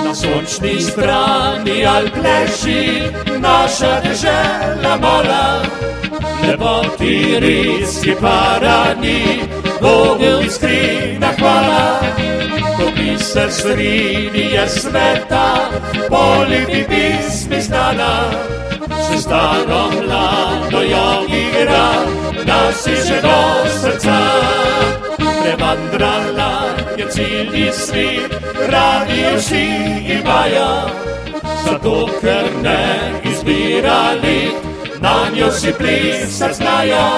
Na sončni strani Alp leži naša dežela mala, lepoti ritski parani, Bogu iskrena hvala. Ko biser sredi je sveta, po lepi pismi znana, s staro mlado jo igra, nas je že do srca. Prevandrala je cilji svet, radi vsi imajo, zato ker ne izbirali, na njo si plesat znajo.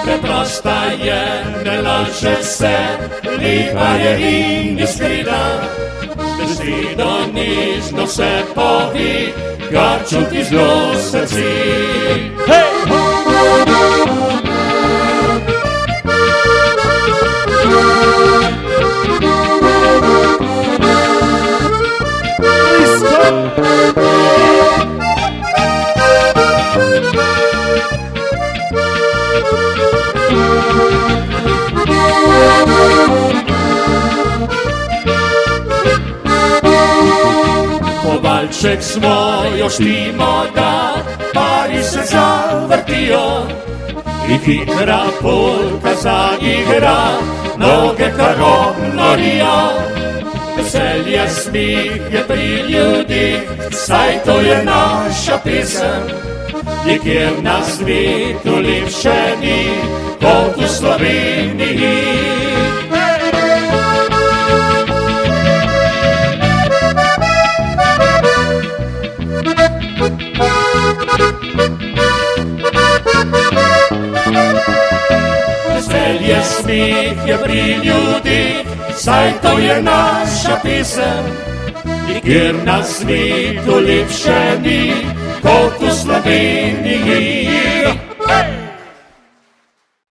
Preprosta je, ne laže se, lepa je in iskrena, besedo nežno se povi, kar čuti zelo srce. Kovalček smo, jo štimo, da pari se zavrtijo, in hitra polka zaigra, noge kar norijo. Veselje, smih je pri ljudih, saj to je naša pesem, nikjer na svetu lepše ni, kot v Sloveniji. Veselje, smih je pri ljudih, saj to je naša pesem, nikjer na svetu lepše ni, kot v Sloveniji.